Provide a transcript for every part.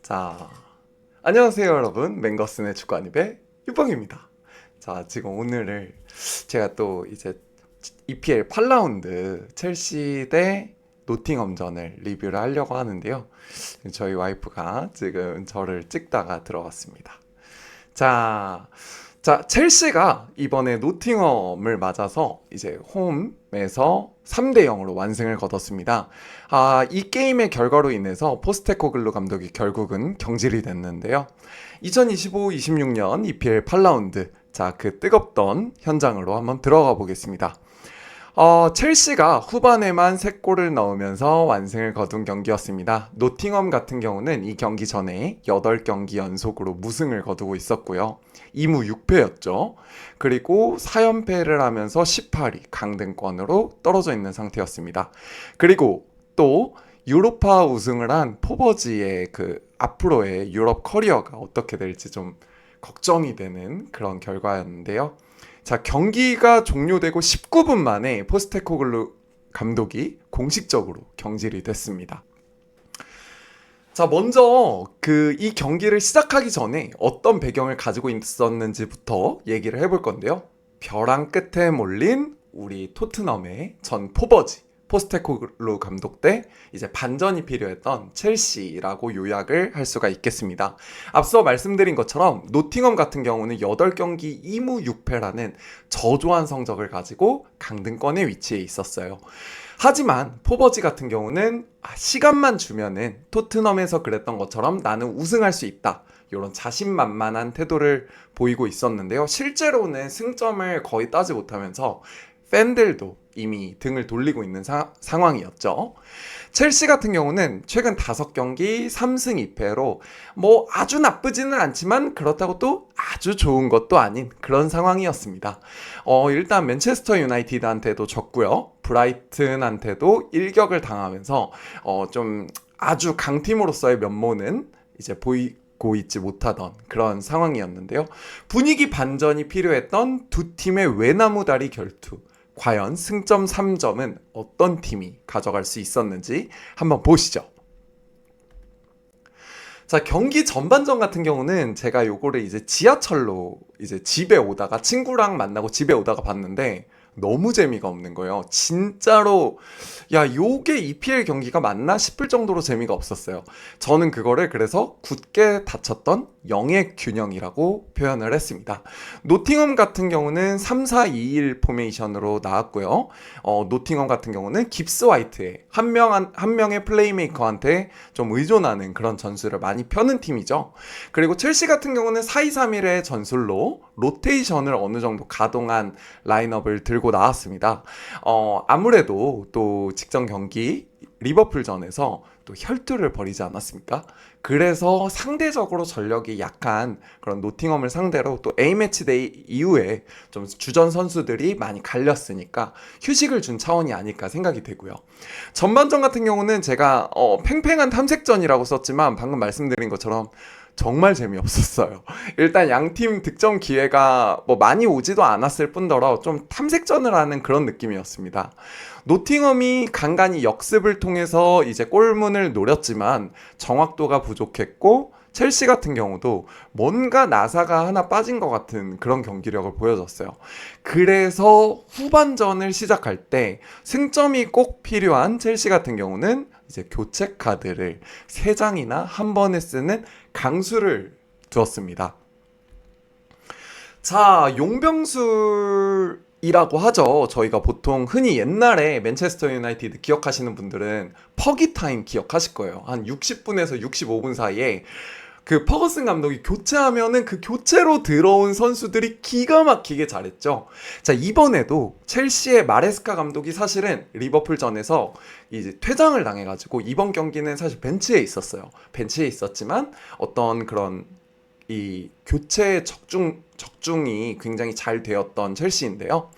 자, 안녕하세요 여러분. 맹거슨의 축구한입의 유뻥입니다. 자, 지금 오늘을 제가 또 이제 EPL 8라운드 첼시 대 노팅엄전을 리뷰를 하려고 하는데요. 저희 와이프가 지금 저를 찍다가 들어왔습니다. 자, 첼시가 이번에 노팅엄을 맞아서 이제 홈에서 3대 0으로 완승을 거뒀습니다. 이 게임의 결과로 인해서 포스테코글루 감독이 결국은 경질이 됐는데요. 2025-26년 EPL 8라운드, 그 뜨겁던 현장으로 한번 들어가 보겠습니다. 첼시가 후반에만 3골을 넣으면서 완승을 거둔 경기였습니다. 노팅엄 같은 경우는 이 경기 전에 8경기 연속으로 무승을 거두고 있었고요. 2무 6패였죠. 그리고 4연패를 하면서 18위 강등권으로 떨어져 있는 상태였습니다. 그리고 또 유로파 우승을 한 포버지의 그 앞으로의 유럽 커리어가 어떻게 될지 좀 걱정이 되는 그런 결과였는데요. 자, 경기가 종료되고 19분 만에 포스테코글루 감독이 공식적으로 경질이 됐습니다. 자, 먼저 이 경기를 시작하기 전에 어떤 배경을 가지고 있었는지부터 얘기를 해볼 건데요. 벼랑 끝에 몰린 우리 토트넘의 전 포버지 포스테코글루 감독 때 이제 반전이 필요했던 첼시라고 요약을 할 수가 있겠습니다. 앞서 말씀드린 것처럼 노팅엄 같은 경우는 8경기 2무 6패라는 저조한 성적을 가지고 강등권에 위치해 있었어요. 하지만 포버지 같은 경우는 시간만 주면은 토트넘에서 그랬던 것처럼 나는 우승할 수 있다, 이런 자신만만한 태도를 보이고 있었는데요. 실제로는 승점을 거의 따지 못하면서 팬들도 이미 등을 돌리고 있는 상황이었죠. 첼시 같은 경우는 최근 5경기 3승 2패로 뭐 아주 나쁘지는 않지만 그렇다고 또 아주 좋은 것도 아닌 그런 상황이었습니다. 일단 맨체스터 유나이티드한테도 졌고요. 브라이튼한테도 일격을 당하면서 좀 아주 강팀으로서의 면모는 이제 보이고 있지 못하던 그런 상황이었는데요. 분위기 반전이 필요했던 두 팀의 외나무다리 결투. 과연 승점 3점은 어떤 팀이 가져갈 수 있었는지 한번 보시죠. 자, 경기 전반전 같은 경우는 제가 요거를 이제 지하철로 이제 집에 오다가 친구랑 만나고 집에 오다가 봤는데 너무 재미가 없는 거예요. 진짜로 요게 EPL 경기가 맞나 싶을 정도로 재미가 없었어요. 저는 그거를 그래서 굳게 닫혔던 영의 균형이라고 표현을 했습니다. 노팅엄 같은 경우는 3-4-2-1 포메이션으로 나왔고요. 노팅엄 같은 경우는 깁스 화이트에 한 명의 플레이메이커한테 좀 의존하는 그런 전술을 많이 펴는 팀이죠. 그리고 첼시 같은 경우는 4-2-3-1의 전술로 로테이션을 어느 정도 가동한 라인업을 들고 나왔습니다. 아무래도 또 직전 경기 리버풀전에서 또 혈투를 벌이지 않았습니까? 그래서 상대적으로 전력이 약한 그런 노팅엄을 상대로 또 A매치데이 이후에 좀 주전 선수들이 많이 갈렸으니까 휴식을 준 차원이 아닐까 생각이 되고요. 전반전 같은 경우는 제가 팽팽한 탐색전이라고 썼지만 방금 말씀드린 것처럼 정말 재미없었어요. 일단 양팀 득점 기회가 뭐 많이 오지도 않았을 뿐더러 좀 탐색전을 하는 그런 느낌이었습니다. 노팅엄이 간간히 역습을 통해서 이제 골문을 노렸지만 정확도가 부족했고, 첼시 같은 경우도 뭔가 나사가 하나 빠진 것 같은 그런 경기력을 보여줬어요. 그래서 후반전을 시작할 때 승점이 꼭 필요한 첼시 같은 경우는 이제 교체 카드를 3장이나 한 번에 쓰는 강수를 두었습니다. 자, 용병술이라고 하죠. 저희가 보통 흔히 옛날에 맨체스터 유나이티드 기억하시는 분들은 퍼기 타임 기억하실 거예요. 한 60분에서 65분 사이에 그 퍼거슨 감독이 교체하면은 그 교체로 들어온 선수들이 기가 막히게 잘했죠. 자, 이번에도 첼시의 마레스카 감독이 사실은 리버풀전에서 이제 퇴장을 당해가지고 이번 경기는 사실 벤치에 있었어요. 벤치에 있었지만 어떤 그런 이 교체의 적중이 굉장히 잘 되었던 첼시인데요.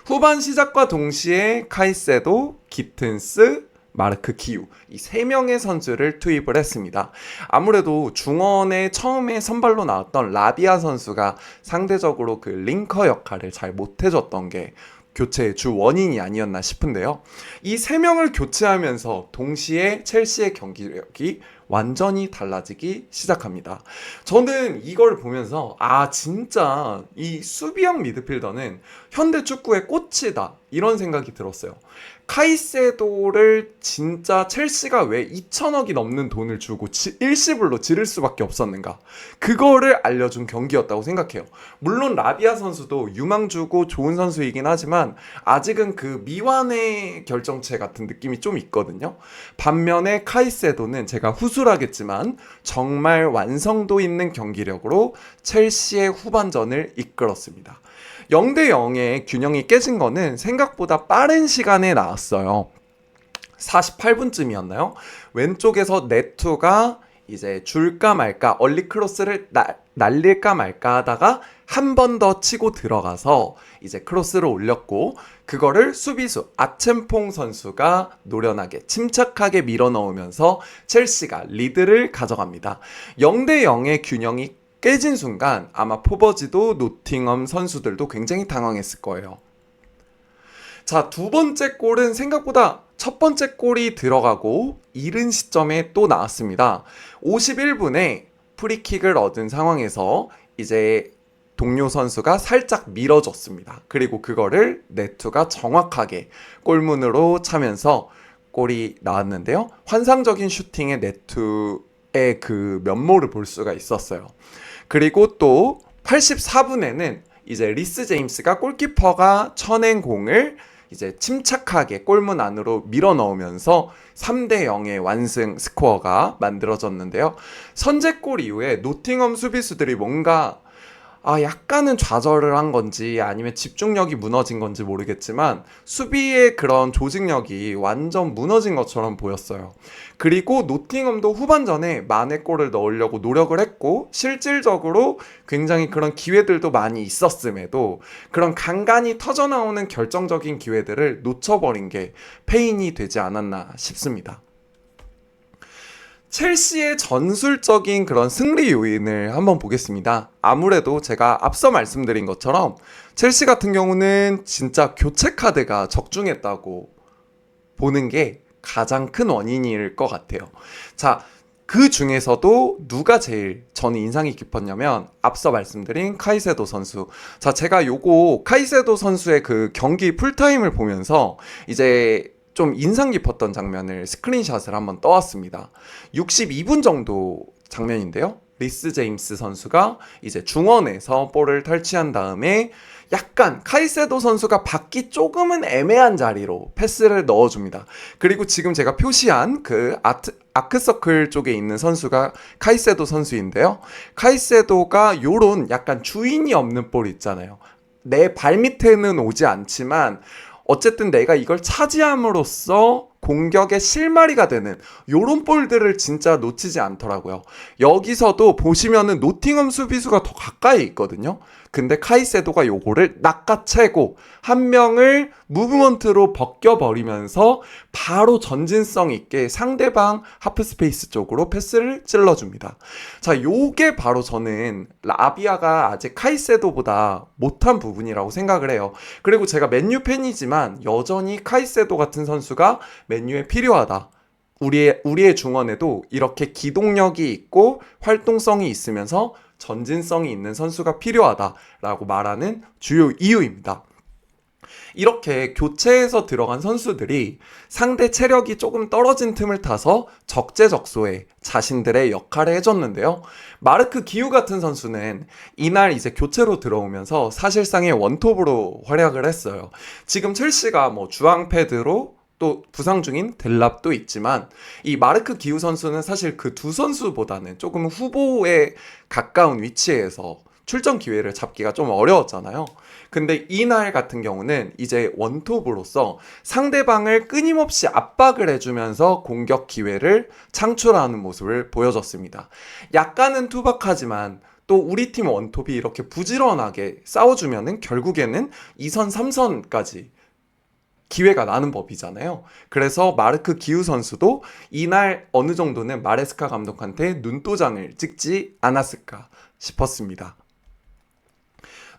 후반 시작과 동시에 카이세도, 기튼스, 마르크 기우, 이 3명의 선수를 투입을 했습니다. 아무래도 중원에 처음에 선발로 나왔던 라비아 선수가 상대적으로 그 링커 역할을 잘 못해줬던 게 교체의 주 원인이 아니었나 싶은데요. 이 3명을 교체하면서 동시에 첼시의 경기력이 완전히 달라지기 시작합니다. 저는 이걸 보면서 진짜 이 수비형 미드필더는 현대 축구의 꽃이다 이런 생각이 들었어요. 카이세도를 진짜 첼시가 왜 2천억이 넘는 돈을 주고 일시불로 지를 수밖에 없었는가, 그거를 알려준 경기였다고 생각해요. 물론 라비아 선수도 유망주고 좋은 선수이긴 하지만 아직은 그 미완의 결정체 같은 느낌이 좀 있거든요. 반면에 카이세도는 제가 후술하겠지만 정말 완성도 있는 경기력으로 첼시의 후반전을 이끌었습니다. 0대 0의 균형이 깨진 거는 생각보다 빠른 시간에 나왔어요. 48분쯤이었나요? 왼쪽에서 네투가 이제 줄까 말까 얼리 크로스를 날릴까 말까 하다가 한 번 더 치고 들어가서 이제 크로스를 올렸고, 그거를 수비수 아첸퐁 선수가 노련하게 침착하게 밀어 넣으면서 첼시가 리드를 가져갑니다. 0대 0의 균형이 깨진 순간 아마 포버지도 노팅엄 선수들도 굉장히 당황했을 거예요. 자, 두 번째 골은 생각보다 첫 번째 골이 들어가고 이른 시점에 또 나왔습니다. 51분에 프리킥을 얻은 상황에서 이제 동료 선수가 살짝 밀어줬습니다. 그리고 그거를 네투가 정확하게 골문으로 차면서 골이 나왔는데요. 환상적인 슈팅의 네투의 그 면모를 볼 수가 있었어요. 그리고 또 84분에는 이제 리스 제임스가 골키퍼가 쳐낸 공을 이제 침착하게 골문 안으로 밀어 넣으면서 3대 0의 완승 스코어가 만들어졌는데요. 선제골 이후에 노팅엄 수비수들이 뭔가 약간은 좌절을 한 건지 아니면 집중력이 무너진 건지 모르겠지만 수비의 그런 조직력이 완전 무너진 것처럼 보였어요. 그리고 노팅엄도 후반전에 만회 골을 넣으려고 노력을 했고 실질적으로 굉장히 그런 기회들도 많이 있었음에도 그런 간간히 터져나오는 결정적인 기회들을 놓쳐버린 게 패인이 되지 않았나 싶습니다. 첼시의 전술적인 그런 승리 요인을 한번 보겠습니다. 아무래도 제가 앞서 말씀드린 것처럼 첼시 같은 경우는 진짜 교체 카드가 적중했다고 보는 게 가장 큰 원인일 것 같아요. 자, 그 중에서도 누가 제일 저는 인상이 깊었냐면 앞서 말씀드린 카이세도 선수. 자, 제가 요거 카이세도 선수의 그 경기 풀타임을 보면서 이제 좀 인상 깊었던 장면을 스크린샷을 한번 떠왔습니다. 62분 정도 장면인데요. 리스 제임스 선수가 이제 중원에서 볼을 탈취한 다음에 약간 카이세도 선수가 받기 조금은 애매한 자리로 패스를 넣어줍니다. 그리고 지금 제가 표시한 그 아크서클 쪽에 있는 선수가 카이세도 선수인데요. 카이세도가 요런 약간 주인이 없는 볼 있잖아요. 내 발밑에는 오지 않지만 어쨌든 내가 이걸 차지함으로써 공격의 실마리가 되는 요런 볼들을 진짜 놓치지 않더라고요. 여기서도 보시면은 노팅엄 수비수가 더 가까이 있거든요. 근데 카이세도가 요거를 낚아채고 한 명을 무브먼트로 벗겨버리면서 바로 전진성 있게 상대방 하프스페이스 쪽으로 패스를 찔러줍니다. 자, 요게 바로 저는 라비아가 아직 카이세도보다 못한 부분이라고 생각을 해요. 그리고 제가 맨유 팬이지만 여전히 카이세도 같은 선수가 맨유에 필요하다. 우리의 중원에도 이렇게 기동력이 있고 활동성이 있으면서 전진성이 있는 선수가 필요하다라고 말하는 주요 이유입니다. 이렇게 교체해서 들어간 선수들이 상대 체력이 조금 떨어진 틈을 타서 적재적소에 자신들의 역할을 해줬는데요. 마르크 기우 같은 선수는 이날 이제 교체로 들어오면서 사실상의 원톱으로 활약을 했어요. 지금 첼시가 뭐 주앙 페드로 또 부상 중인 델랍도 있지만 이 마르크 기우 선수는 사실 그 두 선수보다는 조금 후보에 가까운 위치에서 출전 기회를 잡기가 좀 어려웠잖아요. 근데 이날 같은 경우는 이제 원톱으로서 상대방을 끊임없이 압박을 해주면서 공격 기회를 창출하는 모습을 보여줬습니다. 약간은 투박하지만 또 우리 팀 원톱이 이렇게 부지런하게 싸워주면은 결국에는 2선, 3선까지 기회가 나는 법이잖아요. 그래서 마르크 기우 선수도 이날 어느 정도는 마레스카 감독한테 눈도장을 찍지 않았을까 싶었습니다.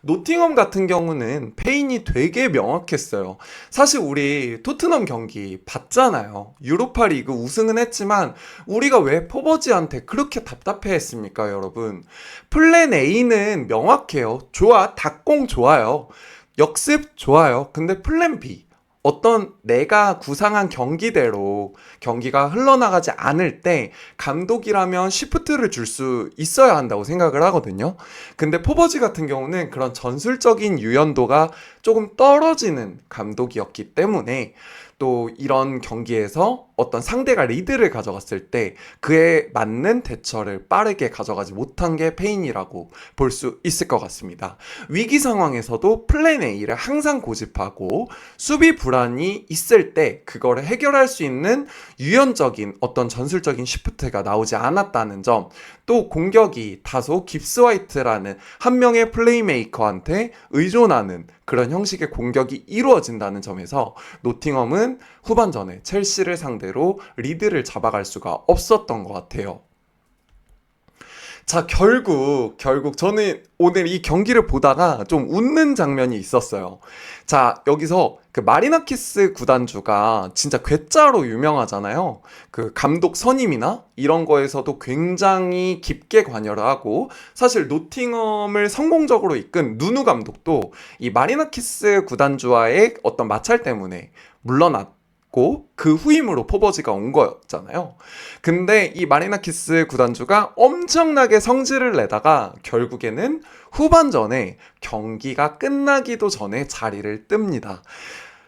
노팅엄 같은 경우는 페인이 되게 명확했어요. 사실 우리 토트넘 경기 봤잖아요. 유로파 리그 우승은 했지만 우리가 왜 포버지한테 그렇게 답답해 했습니까, 여러분? 플랜 A는 명확해요. 좋아, 닭공 좋아요. 역습 좋아요. 근데 플랜 B. 어떤 내가 구상한 경기대로 경기가 흘러나가지 않을 때 감독이라면 시프트를 줄 수 있어야 한다고 생각을 하거든요. 근데 포버지 같은 경우는 그런 전술적인 유연도가 조금 떨어지는 감독이었기 때문에 또 이런 경기에서 어떤 상대가 리드를 가져갔을 때 그에 맞는 대처를 빠르게 가져가지 못한 게 페인이라고 볼 수 있을 것 같습니다. 위기 상황에서도 플랜 A를 항상 고집하고 수비 불안이 있을 때 그거를 해결할 수 있는 유연적인 어떤 전술적인 시프트가 나오지 않았다는 점, 또 공격이 다소 깁스 화이트라는 한 명의 플레이메이커한테 의존하는 그런 형식의 공격이 이루어진다는 점에서 노팅엄은 후반전에 첼시를 상대로 리드를 잡아갈 수가 없었던 것 같아요. 자, 결국 저는 오늘 이 경기를 보다가 좀 웃는 장면이 있었어요. 자, 여기서 그 마리나키스 구단주가 진짜 괴짜로 유명하잖아요. 그 감독 선임이나 이런 거에서도 굉장히 깊게 관여를 하고, 사실 노팅엄을 성공적으로 이끈 누누 감독도 이 마리나키스 구단주와의 어떤 마찰 때문에 물러났고 그 후임으로 포버지가 온 거였잖아요. 근데 이 마리나키스 구단주가 엄청나게 성질을 내다가 결국에는 후반전에 경기가 끝나기도 전에 자리를 뜹니다.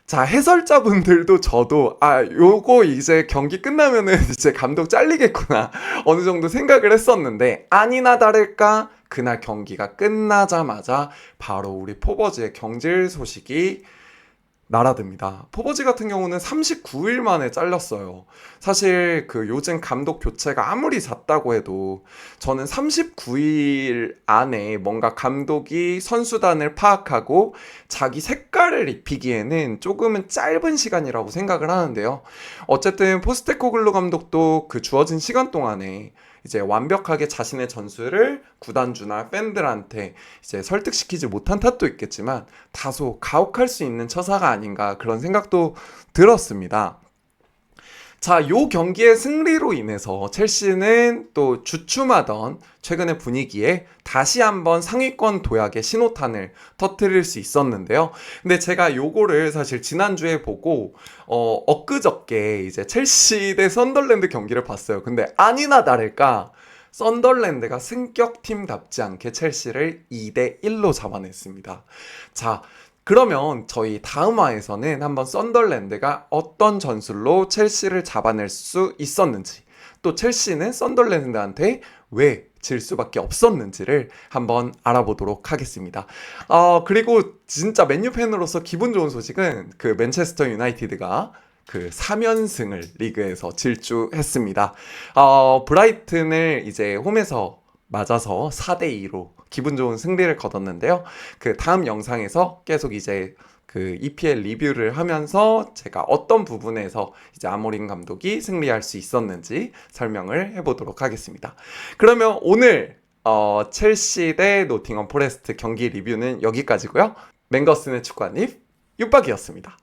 자, 해설자분들도 저도 요거 이제 경기 끝나면은 이제 감독 잘리겠구나 어느 정도 생각을 했었는데, 아니나 다를까 그날 경기가 끝나자마자 바로 우리 포버즈의 경질 소식이 날아듭니다. 포버지 같은 경우는 39일 만에 잘렸어요. 사실 그 요즘 감독 교체가 아무리 잦다고 해도 저는 39일 안에 뭔가 감독이 선수단을 파악하고 자기 색깔을 입히기에는 조금은 짧은 시간이라고 생각을 하는데요. 어쨌든 포스테코글루 감독도 그 주어진 시간 동안에 이제 완벽하게 자신의 전술을 구단주나 팬들한테 이제 설득시키지 못한 탓도 있겠지만 다소 가혹할 수 있는 처사가 아닌가 그런 생각도 들었습니다. 자, 요 경기의 승리로 인해서 첼시는 또 주춤하던 최근의 분위기에 다시 한번 상위권 도약의 신호탄을 터뜨릴 수 있었는데요. 근데 제가 요거를 사실 지난주에 보고 엊그저께 이제 첼시 대 썬덜랜드 경기를 봤어요. 근데 아니나 다를까 썬덜랜드가 승격팀답지 않게 첼시를 2대1로 잡아냈습니다. 자, 그러면 저희 다음 화에서는 한번 썬덜랜드가 어떤 전술로 첼시를 잡아낼 수 있었는지, 또 첼시는 썬덜랜드한테 왜 질 수밖에 없었는지를 한번 알아보도록 하겠습니다. 그리고 진짜 맨유 팬으로서 기분 좋은 소식은 그 맨체스터 유나이티드가 그 3연승을 리그에서 질주했습니다. 브라이튼을 이제 홈에서 맞아서 4대2로 기분 좋은 승리를 거뒀는데요. 그 다음 영상에서 계속 이제 그 EPL 리뷰를 하면서 제가 어떤 부분에서 이제 아모린 감독이 승리할 수 있었는지 설명을 해보도록 하겠습니다. 그러면 오늘 첼시 대 노팅엄 포레스트 경기 리뷰는 여기까지고요. 맹거슨의 축구한입 육박이었습니다.